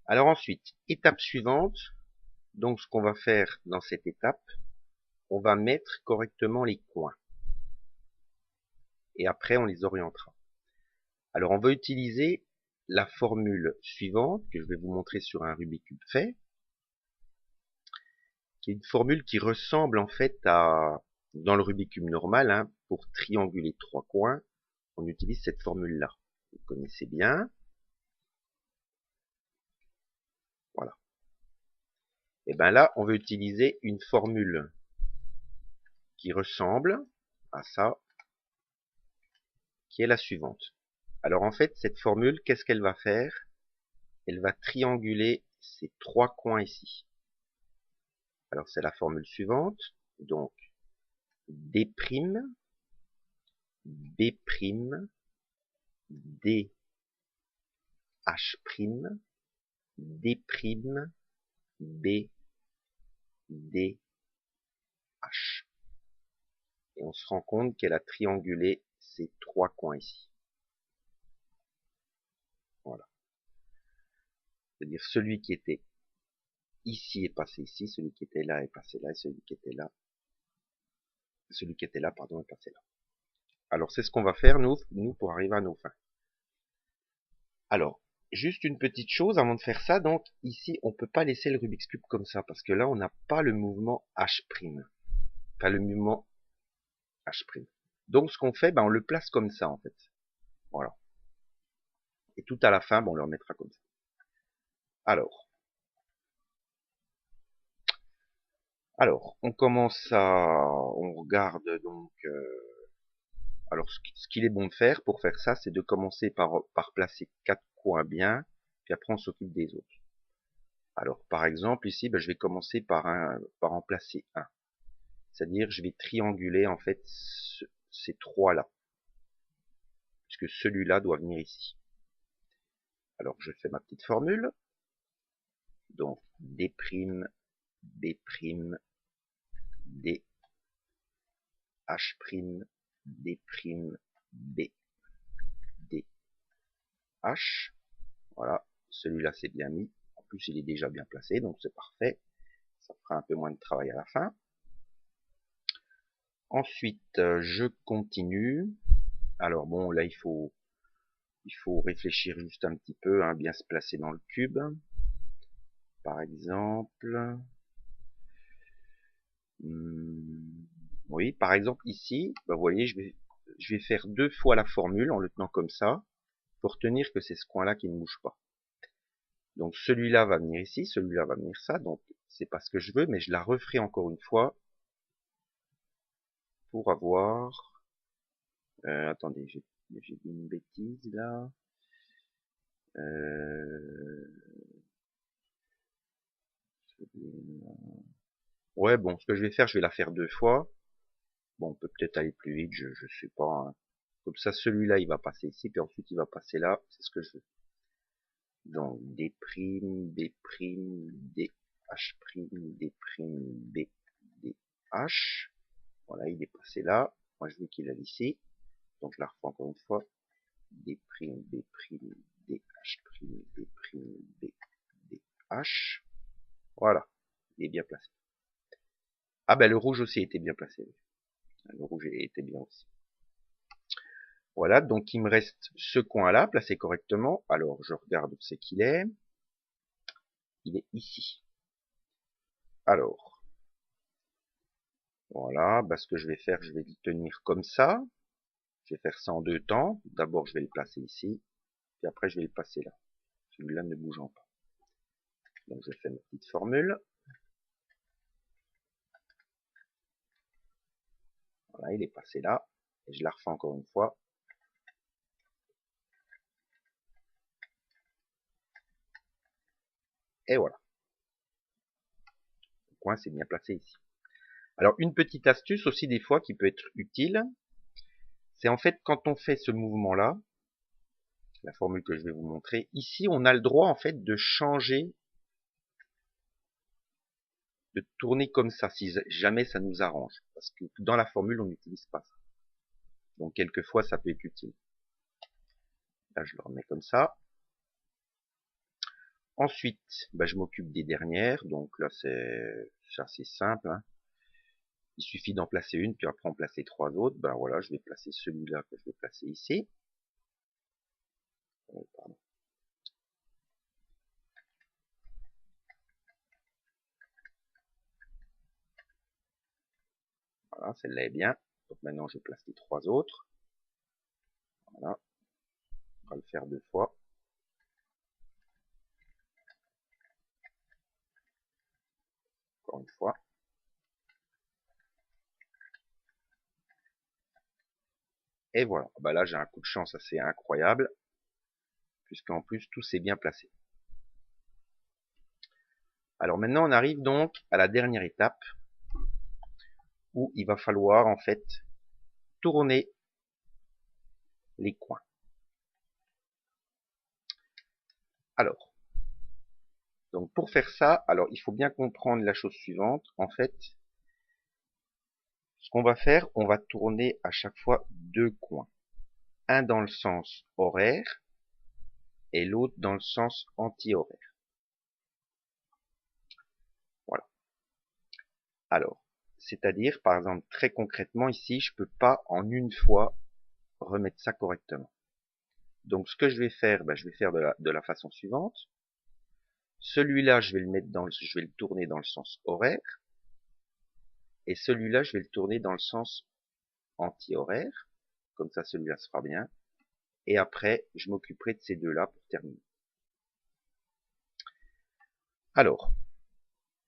Alors ensuite, étape suivante. Donc ce qu'on va faire dans cette étape, on va mettre correctement les coins. Et après, on les orientera. Alors on va utiliser la formule suivante, que je vais vous montrer sur un Rubik's Cube fait, qui est une formule qui ressemble en fait à, dans le Rubik's Cube normal, hein, pour trianguler trois coins, on utilise cette formule-là. Vous connaissez bien. Voilà. Et bien là, on va utiliser une formule qui ressemble à ça, qui est la suivante. Alors en fait, cette formule, qu'est-ce qu'elle va faire? Elle va trianguler ces trois coins ici. Alors c'est la formule suivante. Donc, D', B', D, H', D', B, D, H. Et on se rend compte qu'elle a triangulé ces trois coins ici. Voilà. C'est-à-dire celui qui était ici est passé ici, celui qui était là est passé là, et celui qui était là, pardon, est passé là. Alors c'est ce qu'on va faire nous pour arriver à nos fins. Alors, juste une petite chose avant de faire ça, donc ici on peut pas laisser le Rubik's Cube comme ça, parce que là on n'a pas le mouvement H'. Enfin le mouvement H'. Donc ce qu'on fait, ben, on le place comme ça en fait. Voilà. Et tout à la fin, ben, on le remettra comme ça. Alors, on commence on regarde donc, alors ce qu'il est bon de faire pour faire ça, c'est de commencer par placer quatre coins bien, puis après on s'occupe des autres. Alors, par exemple, ici, ben, je vais commencer par en placer un. C'est-à-dire, je vais trianguler en fait ces trois-là, puisque celui-là doit venir ici. Alors, je fais ma petite formule. Donc, D', B', D, H', D', B, D, H. Voilà, celui-là c'est bien mis. En plus, il est déjà bien placé, donc c'est parfait. Ça fera un peu moins de travail à la fin. Ensuite, je continue. Alors bon, là, il faut réfléchir juste un petit peu, hein, bien se placer dans le cube. Par exemple, oui, par exemple ici, bah, vous voyez, je vais faire deux fois la formule en le tenant comme ça, pour retenir que c'est ce coin-là qui ne bouge pas. Donc celui-là va venir ici, celui-là va venir ça, donc c'est pas ce que je veux, mais je la referai encore une fois pour avoir... attendez, j'ai dit une bêtise là. Euh... Ouais, bon, ce que je vais faire, je vais la faire deux fois. Bon, on peut peut-être aller plus vite, je sais pas, hein. Comme ça, celui-là, il va passer ici, puis ensuite il va passer là, c'est ce que je veux. Donc, D', B', D, H', D', B, D, H. Voilà, il est passé là. Moi, je veux qu'il aille ici. Donc, je la refais encore une fois. D', B', D, H', D', B, D, H. Voilà, il est bien placé. Ah ben, le rouge aussi était bien placé. Le rouge était bien aussi. Voilà, donc il me reste ce coin-là, placé correctement. Alors, je regarde où c'est qu'il est. Il est ici. Alors, voilà, bah, ce que je vais faire, je vais le tenir comme ça. Je vais faire ça en deux temps. D'abord, je vais le placer ici, puis après, je vais le passer là. Celui-là ne bougeant pas. Donc, je fais ma petite formule. Voilà, il est passé là. Et je la refais encore une fois. Et voilà. Le coin, c'est bien placé ici. Alors, une petite astuce aussi des fois qui peut être utile, c'est en fait quand on fait ce mouvement-là, la formule que je vais vous montrer, ici, on a le droit en fait de changer, de tourner comme ça, si jamais ça nous arrange. Parce que dans la formule, on n'utilise pas ça. Donc, quelquefois, ça peut être utile. Là, je le remets comme ça. Ensuite, bah, je m'occupe des dernières, donc là c'est assez simple, hein. Il suffit d'en placer une, puis après en placer trois autres. Ben voilà, je vais placer celui-là que je vais placer ici. Pardon. Voilà, celle-là est bien. Donc maintenant je place les trois autres. Voilà, on va le faire deux fois. Encore une fois. Et voilà, bah là j'ai un coup de chance assez incroyable, puisqu'en plus tout s'est bien placé. Alors maintenant on arrive donc à la dernière étape, où il va falloir en fait tourner les coins. Alors, donc pour faire ça, alors il faut bien comprendre la chose suivante. En fait, ce qu'on va faire, on va tourner à chaque fois deux coins. Un dans le sens horaire et l'autre dans le sens anti-horaire. Voilà. Alors, c'est-à-dire, par exemple, très concrètement ici, je peux pas en une fois remettre ça correctement. Donc, ce que je vais faire, ben, je vais faire de la façon suivante. Celui-là, je vais le mettre je vais le tourner dans le sens horaire. Et celui-là, je vais le tourner dans le sens anti-horaire. Comme ça, celui-là se fera bien. Et après, je m'occuperai de ces deux-là pour terminer. Alors,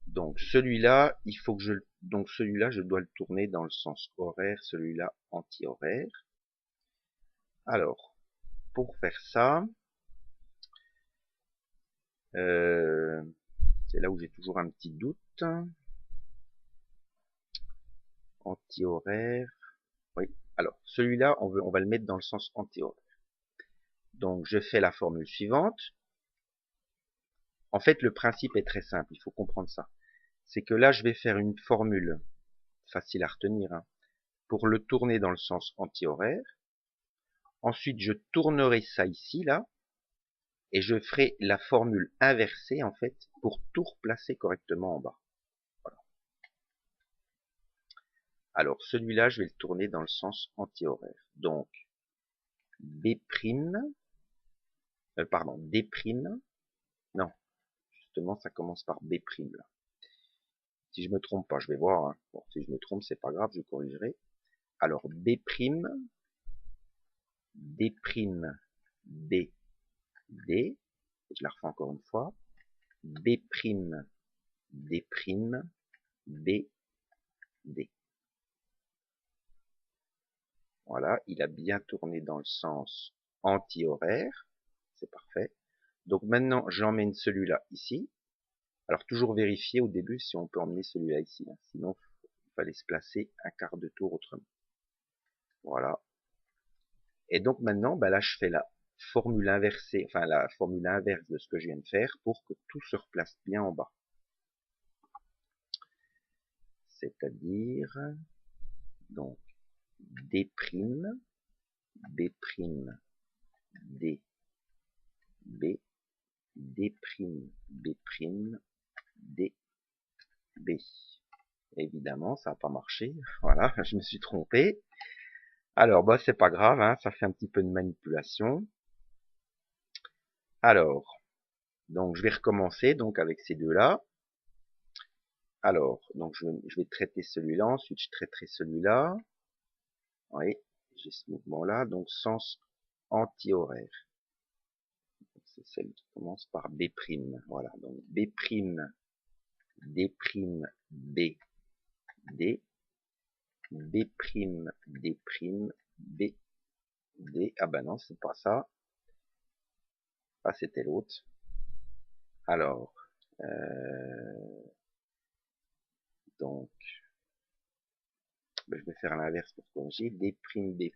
donc celui-là, il faut que donc celui-là, je dois le tourner dans le sens horaire, celui-là anti-horaire. Alors, pour faire ça, c'est là où j'ai toujours un petit doute. Anti-horaire. Oui. Alors, celui-là, on va le mettre dans le sens anti-horaire. Donc, je fais la formule suivante. En fait, le principe est très simple. Il faut comprendre ça. C'est que là, je vais faire une formule facile à retenir, hein, pour le tourner dans le sens anti-horaire. Ensuite, je tournerai ça ici, là, et je ferai la formule inversée, en fait, pour tout replacer correctement en bas. Voilà. Alors, celui-là, je vais le tourner dans le sens anti-horaire. Donc, B', pardon, D', non, justement, ça commence par B', là. Si je me trompe pas, je vais voir, hein. Bon, si je me trompe, c'est pas grave, je corrigerai. Alors, B', D', B, D, je la refais encore une fois, B', D', B, D. Voilà, il a bien tourné dans le sens anti-horaire, c'est parfait. Donc maintenant, j'emmène celui-là ici. Alors toujours vérifier au début si on peut emmener celui-là ici, hein. Sinon il fallait se placer un quart de tour autrement. Voilà. Et donc maintenant, bah là je fais la formule inversée, enfin la formule inverse de ce que je viens de faire pour que tout se replace bien en bas. C'est-à-dire, donc, D', B', D, B, D', B', D, B. Évidemment, ça n'a pas marché. Voilà, je me suis trompé. Alors, bah, c'est pas grave, hein, ça fait un petit peu de manipulation. Alors, donc je vais recommencer donc avec ces deux-là. Alors, donc je vais traiter celui-là, ensuite je traiterai celui-là. Oui, j'ai ce mouvement-là, donc sens anti-horaire. C'est celle qui commence par B'. Voilà, donc B', D', B, D, B', D', B, D. Ah ben non, c'est pas ça. Ah, c'était l'autre. Alors, donc, ben, je vais faire l'inverse pour corriger. D', B', D,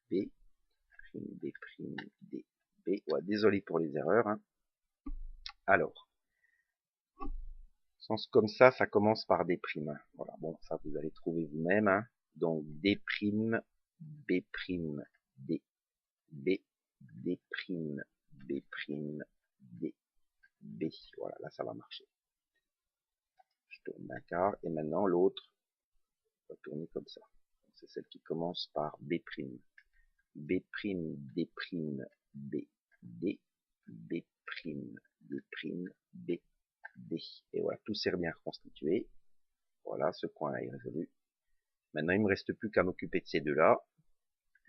B, D', D, B. Ouais, désolé pour les erreurs, hein. Alors, sens comme ça commence par D'. Voilà, bon, ça vous allez trouver vous-même, hein. Donc, D', B', D, B, D', B', D, Voilà, là ça va marcher. Je tourne d'un quart, et maintenant l'autre va tourner comme ça. C'est celle qui commence par B'. B', D', B, D, B', D', B, D. Et voilà, tout s'est bien reconstitué. Voilà, ce point-là est résolu. Maintenant, il ne me reste plus qu'à m'occuper de ces deux-là.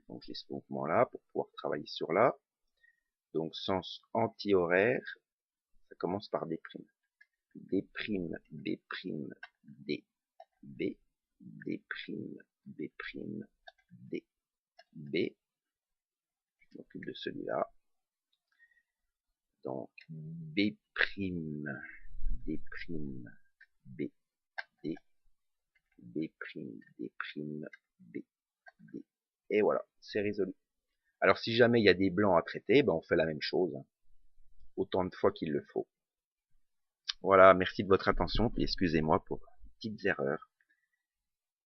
Donc, j'ai ce mouvement-là pour pouvoir travailler sur là. Donc, sens anti-horaire, ça commence par D'. D', B', D, B, D', B', D, B. Je m'occupe de celui-là. Donc, B', D', B, D, B', D', B, D. Et voilà, c'est résolu. Alors, si jamais il y a des blancs à traiter, ben on fait la même chose, hein, autant de fois qu'il le faut. Voilà, merci de votre attention, puis excusez-moi pour les petites erreurs.